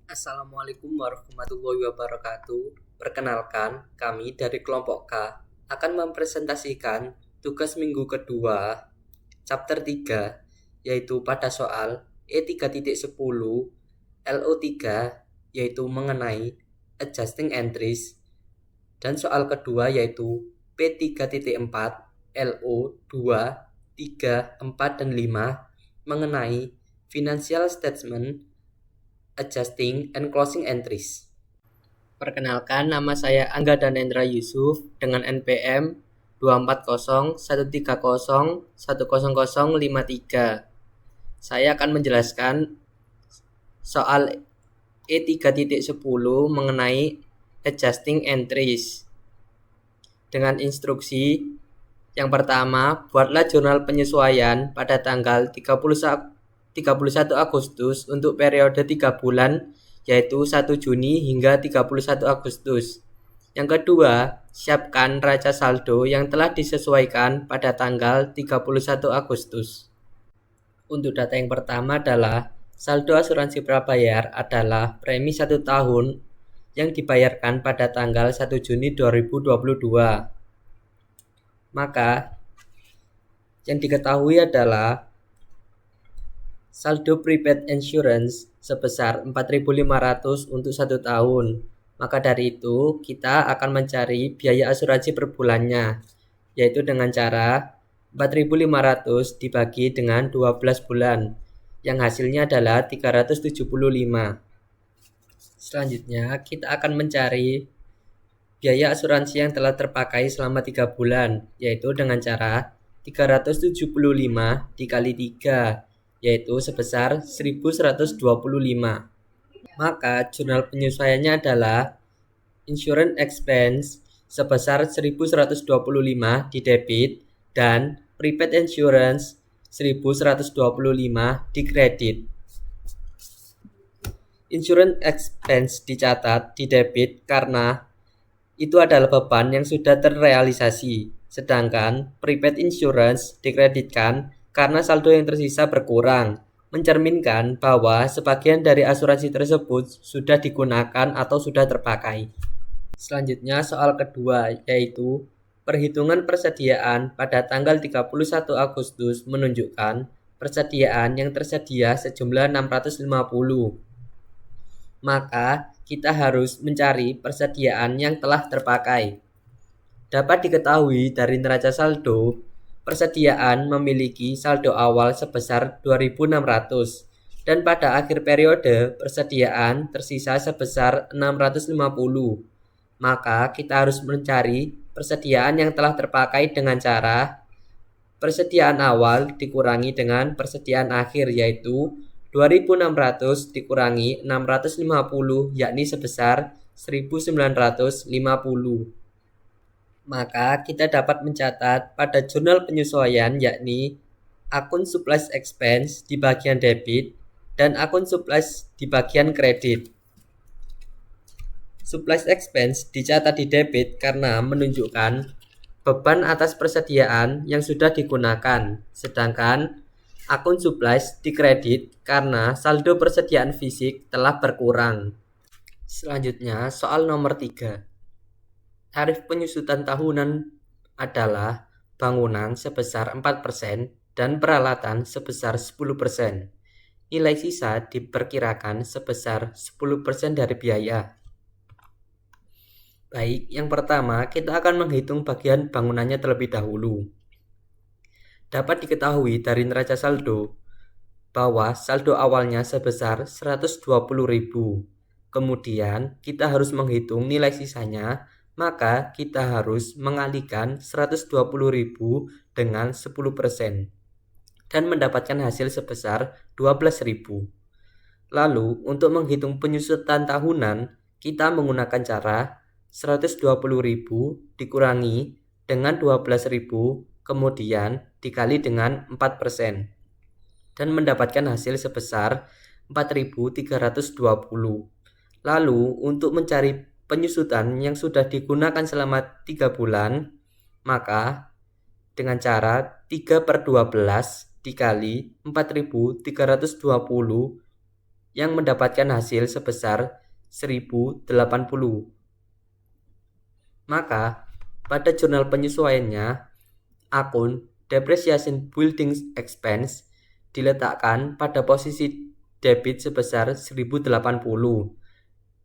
Assalamualaikum warahmatullahi wabarakatuh. Perkenalkan, kami dari kelompok K akan mempresentasikan tugas minggu kedua chapter 3, yaitu pada soal E3.10 LO3, yaitu mengenai adjusting entries, dan soal kedua yaitu P3.4 LO2, 3, 4, dan 5 mengenai financial statement adjusting and closing entries. Perkenalkan, nama saya Angga Danendra Yusuf dengan NPM 24013010053. Saya akan menjelaskan soal E3.10 mengenai adjusting entries. Dengan instruksi yang pertama, buatlah jurnal penyesuaian pada tanggal 31 Agustus untuk periode 3 bulan, yaitu 1 Juni hingga 31 Agustus. Yang kedua, siapkan raca saldo yang telah disesuaikan pada tanggal 31 Agustus. Untuk data yang pertama adalah saldo asuransi prabayar adalah premi 1 tahun yang dibayarkan pada tanggal 1 Juni 2022. Maka yang diketahui adalah saldo prepaid insurance sebesar 4.500 untuk 1 tahun. Maka dari itu, kita akan mencari biaya asuransi per bulannya, yaitu dengan cara 4.500 dibagi dengan 12 bulan, yang hasilnya adalah 375. Selanjutnya, kita akan mencari biaya asuransi yang telah terpakai selama 3 bulan, yaitu dengan cara 375 dikali 3, yaitu sebesar 1125. Maka jurnal penyesuaiannya adalah insurance expense sebesar 1125 di debit dan prepaid insurance 1125 di kredit. Insurance expense dicatat di debit karena itu adalah beban yang sudah terrealisasi, sedangkan prepaid insurance dikreditkan karena saldo yang tersisa berkurang, mencerminkan bahwa sebagian dari asuransi tersebut sudah digunakan atau sudah terpakai. Selanjutnya soal kedua, yaitu perhitungan persediaan pada tanggal 31 Agustus menunjukkan persediaan yang tersedia sejumlah 650. Maka kita harus mencari persediaan yang telah terpakai. Dapat diketahui dari neraca saldo, persediaan memiliki saldo awal sebesar 2.600 dan pada akhir periode persediaan tersisa sebesar 650. Maka kita harus mencari persediaan yang telah terpakai dengan cara persediaan awal dikurangi dengan persediaan akhir, yaitu 2.600 dikurangi 650, yakni sebesar 1.950. Maka kita dapat mencatat pada jurnal penyesuaian, yakni akun supplies expense di bagian debit dan akun supplies di bagian kredit. Supplies expense dicatat di debit karena menunjukkan beban atas persediaan yang sudah digunakan, sedangkan akun supplies di kredit karena saldo persediaan fisik telah berkurang. Selanjutnya, soal nomor 3. Tarif penyusutan tahunan adalah bangunan sebesar 4% dan peralatan sebesar 10%. Nilai sisa diperkirakan sebesar 10% dari biaya. Baik, yang pertama kita akan menghitung bagian bangunannya terlebih dahulu. Dapat diketahui dari neraca saldo bahwa saldo awalnya sebesar 120.000. Kemudian kita harus menghitung nilai sisanya, maka kita harus mengalihkan 120.000 dengan 10% dan mendapatkan hasil sebesar 12.000. Lalu untuk menghitung penyusutan tahunan, kita menggunakan cara 120.000 dikurangi dengan 12.000 kemudian dikali dengan 4% dan mendapatkan hasil sebesar 4.320. Lalu untuk mencari penyusutan yang sudah digunakan selama 3 bulan, maka dengan cara 3/12 dikali 4.320 yang mendapatkan hasil sebesar 1080. Maka pada jurnal penyesuaiannya, akun depreciation building expense diletakkan pada posisi debit sebesar 1080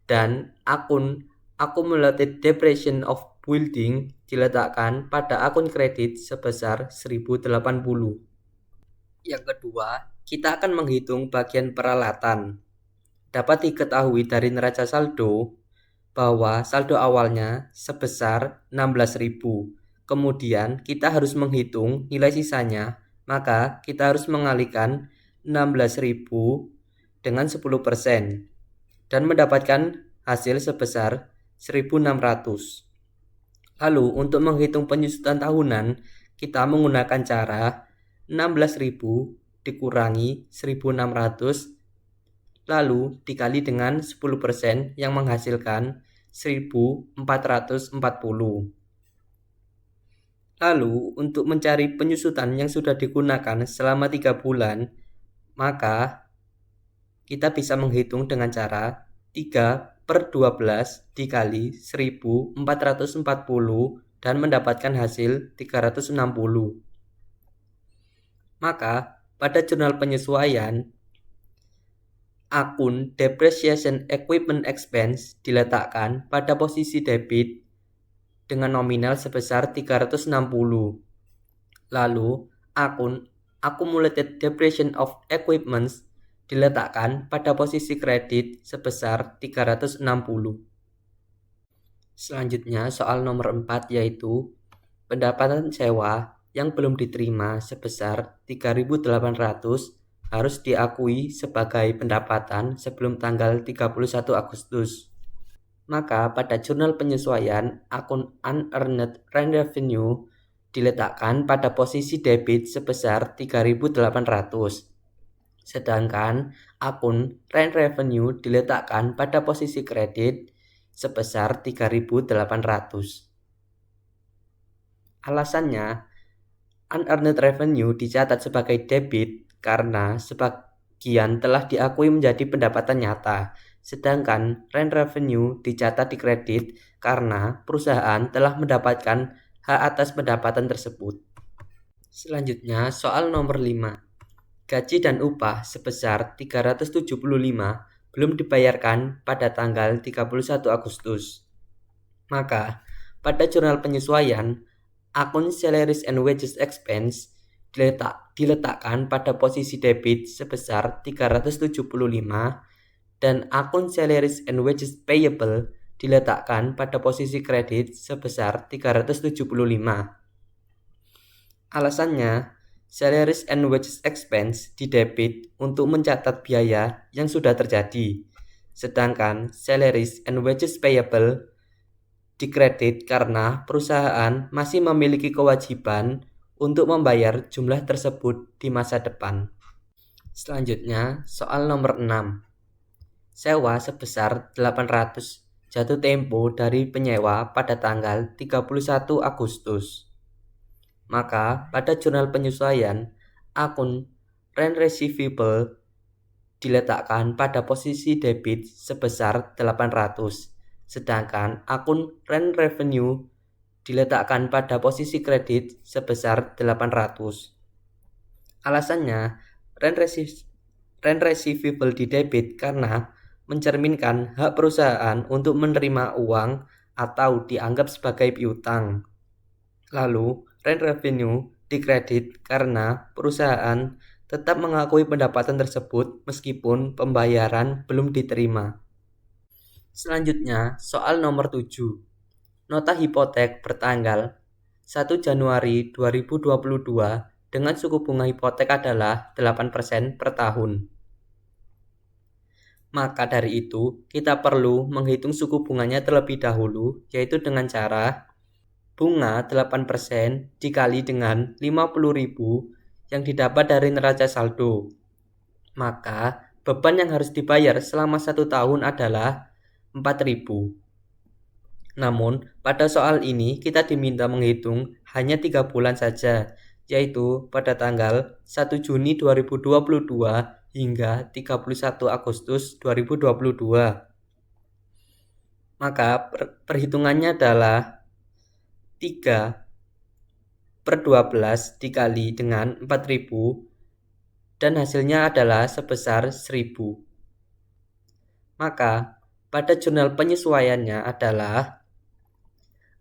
dan akun accumulated depreciation of building diletakkan pada akun kredit sebesar 1080. Yang kedua, kita akan menghitung bagian peralatan. Dapat diketahui dari neraca saldo bahwa saldo awalnya sebesar 16.000. Kemudian kita harus menghitung nilai sisanya, maka kita harus mengalihkan 16.000 dengan 10% dan mendapatkan hasil sebesar 1.600. Lalu untuk menghitung penyusutan tahunan, kita menggunakan cara 16.000 dikurangi 1.600 lalu dikali dengan 10% yang menghasilkan 1.440. Lalu untuk mencari penyusutan yang sudah digunakan selama 3 bulan, maka kita bisa menghitung dengan cara 3/12 dikali 1.440 dan mendapatkan hasil 360. Maka pada jurnal penyesuaian, akun depreciation equipment expense diletakkan pada posisi debit dengan nominal sebesar 360. Lalu, akun accumulated depreciation of equipment diletakkan pada posisi kredit sebesar 360. Selanjutnya, soal nomor 4 yaitu pendapatan sewa yang belum diterima sebesar 3.800 harus diakui sebagai pendapatan sebelum tanggal 31 Agustus. Maka pada jurnal penyesuaian, akun unearned rent revenue diletakkan pada posisi debit sebesar 3.800. Sedangkan akun rent revenue diletakkan pada posisi kredit sebesar 3.800. Alasannya, unearned revenue dicatat sebagai debit karena sebagian telah diakui menjadi pendapatan nyata, sedangkan rent revenue dicatat di kredit karena perusahaan telah mendapatkan hak atas pendapatan tersebut. Selanjutnya, soal nomor 5. Gaji dan upah sebesar 375 belum dibayarkan pada tanggal 31 Agustus. Maka, pada jurnal penyesuaian, akun salaries and wages expense diletakkan pada posisi debit sebesar 375 dan akun salaries and wages payable diletakkan pada posisi kredit sebesar 375. Alasannya, salaries and wages expense didebit untuk mencatat biaya yang sudah terjadi, sedangkan salaries and wages payable dikredit karena perusahaan masih memiliki kewajiban untuk membayar jumlah tersebut di masa depan. Selanjutnya, soal nomor 6. Sewa sebesar 800 jatuh tempo dari penyewa pada tanggal 31 Agustus. Maka, pada jurnal penyesuaian, akun rent receivable diletakkan pada posisi debit sebesar 800, sedangkan akun rent revenue diletakkan pada posisi kredit sebesar 800. Alasannya, rent receivable didebit karena mencerminkan hak perusahaan untuk menerima uang atau dianggap sebagai piutang. Lalu, rent revenue dikredit karena perusahaan tetap mengakui pendapatan tersebut meskipun pembayaran belum diterima. Selanjutnya, soal nomor 7. Nota hipotek bertanggal 1 Januari 2022 dengan suku bunga hipotek adalah 8% per tahun. Maka dari itu, kita perlu menghitung suku bunganya terlebih dahulu, yaitu dengan cara bunga 8% dikali dengan 50.000 yang didapat dari neraca saldo. Maka, beban yang harus dibayar selama 1 tahun adalah 4.000. Namun, pada soal ini kita diminta menghitung hanya 3 bulan saja, yaitu pada tanggal 1 Juni 2022 hingga 31 Agustus 2022. Maka perhitungannya adalah 3/12 dikali dengan 4000 dan hasilnya adalah sebesar 1000. Maka pada jurnal penyesuaiannya adalah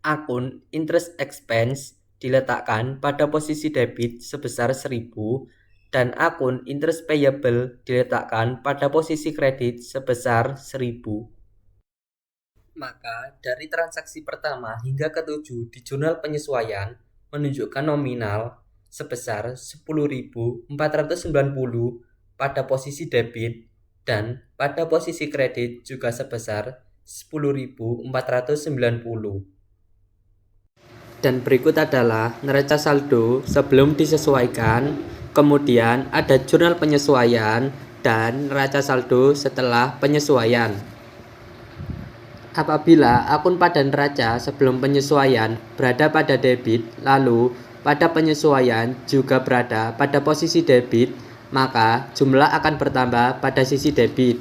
akun interest expense diletakkan pada posisi debit sebesar 1000 dan akun interest payable diletakkan pada posisi kredit sebesar 1000. Maka dari transaksi pertama hingga ke-7 di jurnal penyesuaian menunjukkan nominal sebesar 10.490 pada posisi debit dan pada posisi kredit juga sebesar 10.490. Dan berikut adalah neraca saldo sebelum disesuaikan, kemudian ada jurnal penyesuaian dan neraca saldo setelah penyesuaian. Apabila akun pada neraca sebelum penyesuaian berada pada debit, lalu pada penyesuaian juga berada pada posisi debit, maka jumlah akan bertambah pada sisi debit.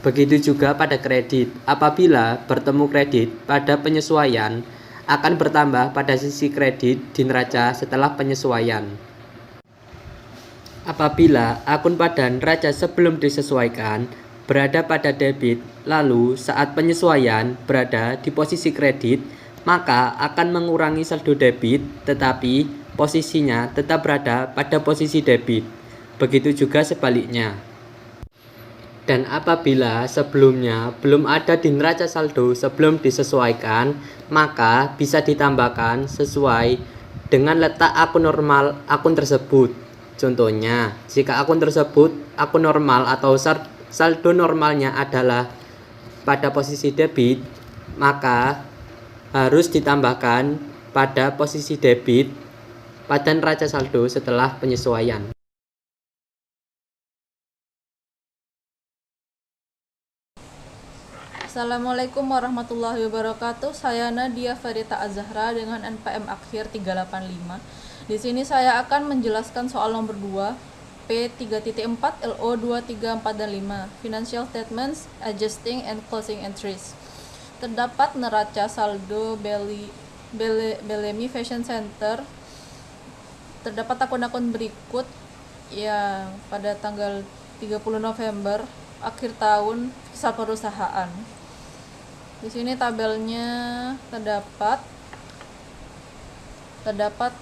Begitu juga pada kredit. Apabila bertemu kredit pada penyesuaian, akan bertambah pada sisi kredit di neraca setelah penyesuaian. Apabila akun pada neraca sebelum disesuaikan berada pada debit, lalu saat penyesuaian berada di posisi kredit, maka akan mengurangi saldo debit, tetapi posisinya tetap berada pada posisi debit. Begitu juga sebaliknya. Dan apabila sebelumnya belum ada di neraca saldo sebelum disesuaikan, maka bisa ditambahkan sesuai dengan letak akun normal akun tersebut. Contohnya, jika akun tersebut akun normal atau saldo normalnya adalah pada posisi debit, maka harus ditambahkan pada posisi debit pada neraca saldo setelah penyesuaian. Assalamualaikum warahmatullahi wabarakatuh. Saya Nadia Farita Azahra dengan NPM akhir 385. Di sini saya akan menjelaskan soal nomor 2, P3.4, LO 2, 3, 4, dan 5. Financial Statements, Adjusting and Closing Entries. Terdapat neraca saldo Bellamy Fashion Center. Terdapat akun-akun berikut yang pada tanggal 30 November akhir tahun kisah perusahaan. Di sini tabelnya terdapat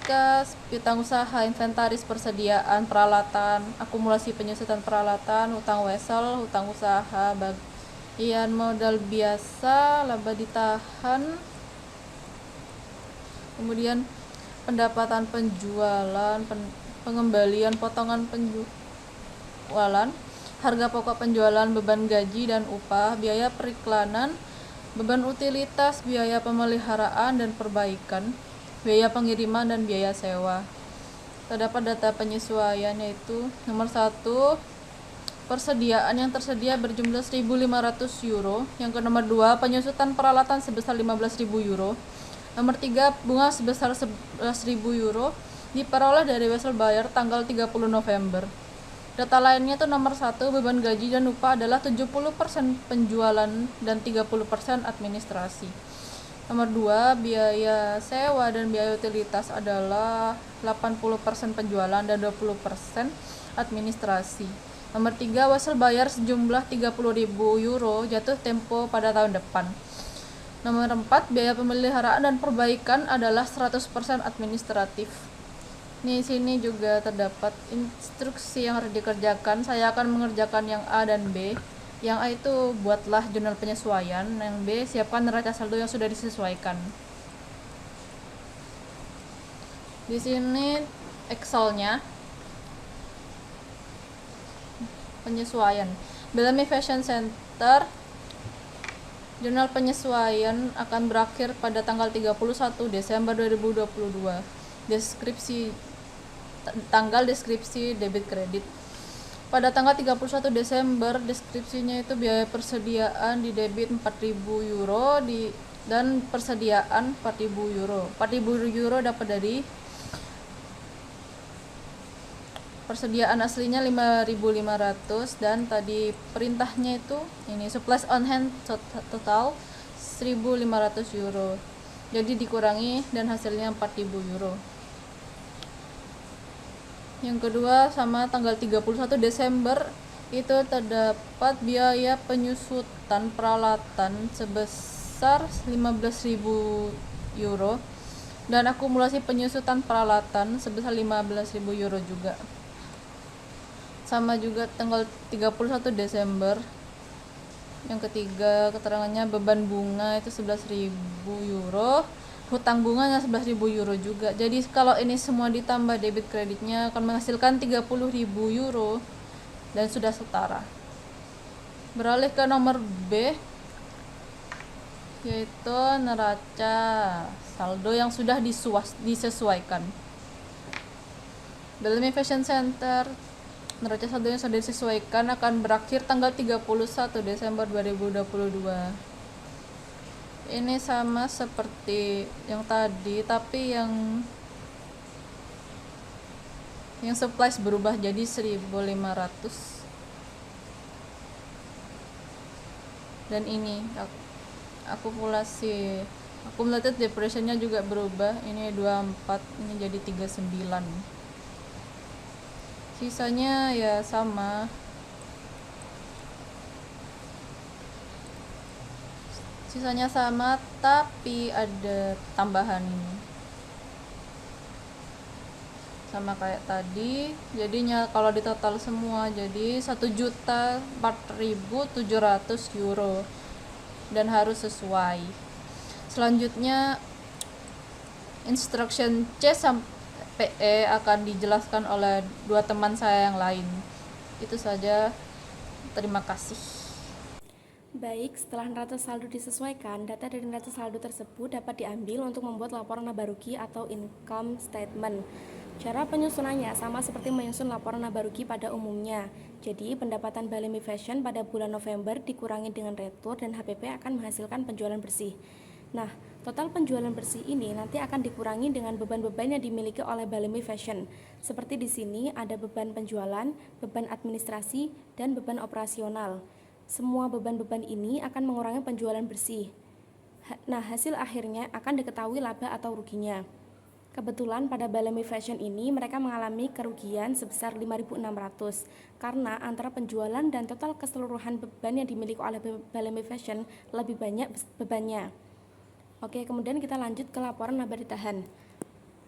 kas, piutang usaha, inventaris, persediaan, peralatan, akumulasi penyusutan peralatan, utang wesel, utang usaha, bagian modal biasa, laba ditahan, kemudian pendapatan penjualan, pengembalian potongan penjualan, harga pokok penjualan, beban gaji dan upah, biaya periklanan, beban utilitas, biaya pemeliharaan dan perbaikan, biaya pengiriman dan biaya sewa. Terdapat data penyesuaian yaitu nomor 1, persediaan yang tersedia berjumlah 1.500 euro. Yang ke nomor 2, penyusutan peralatan sebesar 15.000 euro. Nomor 3, bunga sebesar 11.000 euro diperoleh dari wesel buyer tanggal 30 November. Data lainnya itu nomor 1, beban gaji dan upah adalah 70% penjualan dan 30% administrasi. Nomor 2, biaya sewa dan biaya utilitas adalah 80% penjualan dan 20% administrasi. Nomor 3, wesel bayar sejumlah 30.000 euro jatuh tempo pada tahun depan. Nomor 4, biaya pemeliharaan dan perbaikan adalah 100% administratif. Di sini juga terdapat instruksi yang harus dikerjakan. Saya akan mengerjakan yang A dan B. Yang A itu buatlah jurnal penyesuaian. Yang B, siapkan neraca saldo yang sudah disesuaikan. Di sini Excel-nya. Penyesuaian. Bellamy Fashion Center. Jurnal penyesuaian akan berakhir pada tanggal 31 Desember 2022. Tanggal deskripsi debit kredit. Pada tanggal 31 Desember deskripsinya itu biaya persediaan di debit 4.000 euro dan persediaan 4.000 euro. 4.000 euro dapat dari persediaan aslinya 5.500 dan tadi perintahnya itu ini supplies on hand total 1.500 euro, jadi dikurangi dan hasilnya 4.000 euro. Yang kedua, sama tanggal 31 Desember itu terdapat biaya penyusutan peralatan sebesar 15.000 euro dan akumulasi penyusutan peralatan sebesar 15.000 euro juga. Sama juga tanggal 31 Desember. Yang ketiga, keterangannya beban bunga itu 11.000 euro, hutang bunganya 11.000 euro juga. Jadi kalau ini semua ditambah debit kreditnya akan menghasilkan 30.000 euro dan sudah setara. Beralih ke nomor B, yaitu neraca saldo yang sudah disesuaikan. Bellamy Fashion Center, neraca saldo yang sudah disesuaikan akan berakhir tanggal 31 Desember 2022. Ini sama seperti yang tadi, tapi yang supplies berubah jadi 1.500. Dan ini akumulasi accumulated depreciation-nya juga berubah. Ini 24, ini jadi 39. Sisanya ya sama. Sisanya sama, tapi ada tambahan ini. Sama kayak tadi, jadinya kalau di total semua jadi 1.004.700 euro dan harus sesuai. Selanjutnya instruction C sampai E akan dijelaskan oleh dua teman saya yang lain. Itu saja, terima kasih. Baik, setelah neraca saldo disesuaikan, data dari neraca saldo tersebut dapat diambil untuk membuat laporan laba rugi atau income statement. Cara penyusunannya sama seperti menyusun laporan laba rugi pada umumnya. Jadi, pendapatan Bellamy Fashion pada bulan November dikurangi dengan retur dan HPP akan menghasilkan penjualan bersih. Nah, total penjualan bersih ini nanti akan dikurangi dengan beban-beban yang dimiliki oleh Bellamy Fashion. Seperti di sini ada beban penjualan, beban administrasi, dan beban operasional. Semua beban-beban ini akan mengurangi penjualan bersih. Nah, hasil akhirnya akan diketahui laba atau ruginya. Kebetulan pada Bellamy Fashion ini mereka mengalami kerugian sebesar 5.600 karena antara penjualan dan total keseluruhan beban yang dimiliki oleh Bellamy Fashion lebih banyak bebannya. Oke, kemudian kita lanjut ke laporan laba ditahan.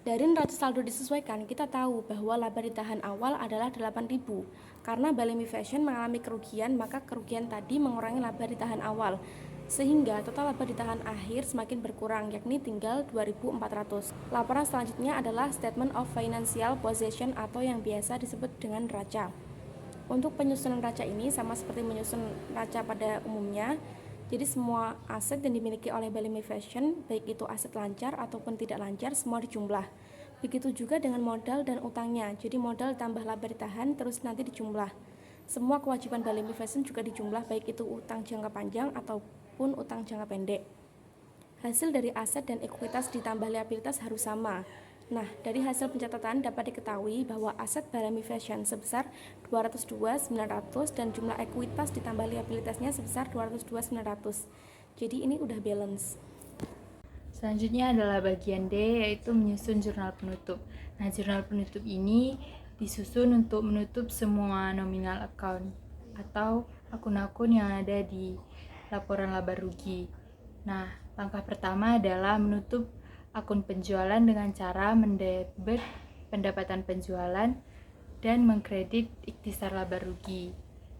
Dari neraca saldo disesuaikan, kita tahu bahwa laba ditahan awal adalah 8.000. Karena Bellamy Fashion mengalami kerugian, maka kerugian tadi mengurangi laba ditahan awal. Sehingga total laba ditahan akhir semakin berkurang, yakni tinggal 2.400. Laporan selanjutnya adalah Statement of Financial Position atau yang biasa disebut dengan neraca. Untuk penyusunan neraca ini sama seperti menyusun neraca pada umumnya. Jadi semua aset yang dimiliki oleh Bellamy Fashion, baik itu aset lancar ataupun tidak lancar, semua dijumlah. Begitu juga dengan modal dan utangnya. Jadi modal tambah laba ditahan terus nanti dijumlah. Semua kewajiban Bellamy Fashion juga dijumlah, baik itu utang jangka panjang ataupun utang jangka pendek. Hasil dari aset dan ekuitas ditambah liabilitas harus sama. Nah, dari hasil pencatatan dapat diketahui bahwa aset Bellamy Fashion sebesar 202.900 dan jumlah ekuitas ditambah liabilitasnya sebesar 202.900. Jadi ini udah balance. Selanjutnya adalah bagian D, yaitu menyusun jurnal penutup. Nah, jurnal penutup ini disusun untuk menutup semua nominal account atau akun-akun yang ada di laporan laba rugi. Nah, langkah pertama adalah menutup akun penjualan dengan cara mendebit pendapatan penjualan dan mengkredit ikhtisar laba rugi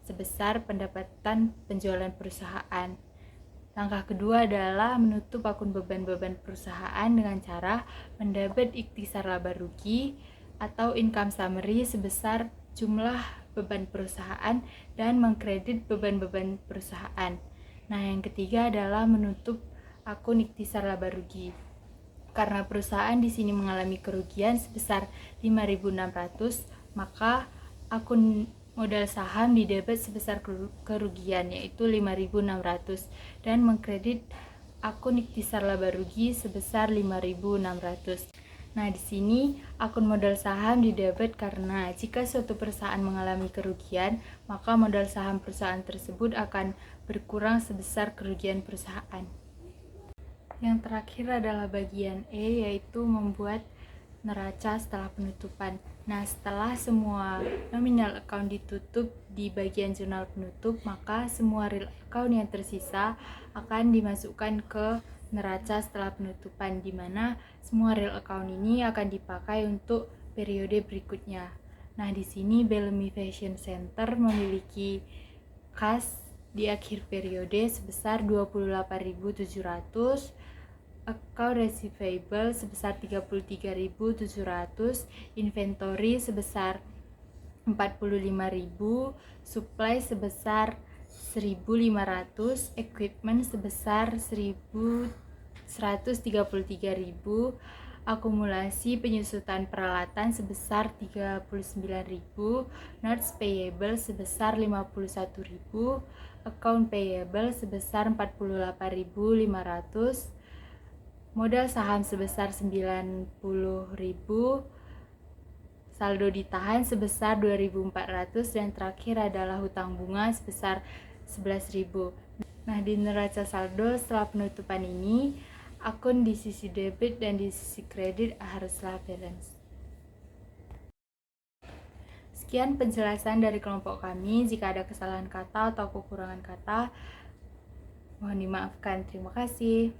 sebesar pendapatan penjualan perusahaan. Langkah kedua adalah menutup akun beban-beban perusahaan dengan cara mendebit ikhtisar laba rugi atau income summary sebesar jumlah beban perusahaan dan mengkredit beban-beban perusahaan. Nah, yang ketiga adalah menutup akun ikhtisar laba rugi. Karena perusahaan di sini mengalami kerugian sebesar 5.600, maka akun modal saham didebit sebesar kerugian yaitu 5.600 dan mengkredit akun ikhtisar laba rugi sebesar 5.600. Nah, di sini akun modal saham di debit karena jika suatu perusahaan mengalami kerugian, maka modal saham perusahaan tersebut akan berkurang sebesar kerugian perusahaan. Yang terakhir adalah bagian E, yaitu membuat neraca setelah penutupan. Nah, setelah semua nominal account ditutup di bagian jurnal penutup, maka semua real account yang tersisa akan dimasukkan ke neraca setelah penutupan, di mana semua real account ini akan dipakai untuk periode berikutnya. Nah, di sini Bellamy Fashion Center memiliki kas di akhir periode sebesar 28.700, account receivable sebesar 33.700, inventory sebesar 45.000, supply sebesar 1.500, equipment sebesar 133.000, akumulasi penyusutan peralatan sebesar 39.000, notes payable sebesar 51.000, account payable sebesar 48.500, modal saham sebesar 90.000, saldo ditahan sebesar 2.400, dan terakhir adalah hutang bunga sebesar 11.000. Nah, di neraca saldo setelah penutupan ini, akun di sisi debit dan di sisi kredit haruslah balance. Sekian penjelasan dari kelompok kami. Jika ada kesalahan kata atau kekurangan kata, mohon dimaafkan. Terima kasih.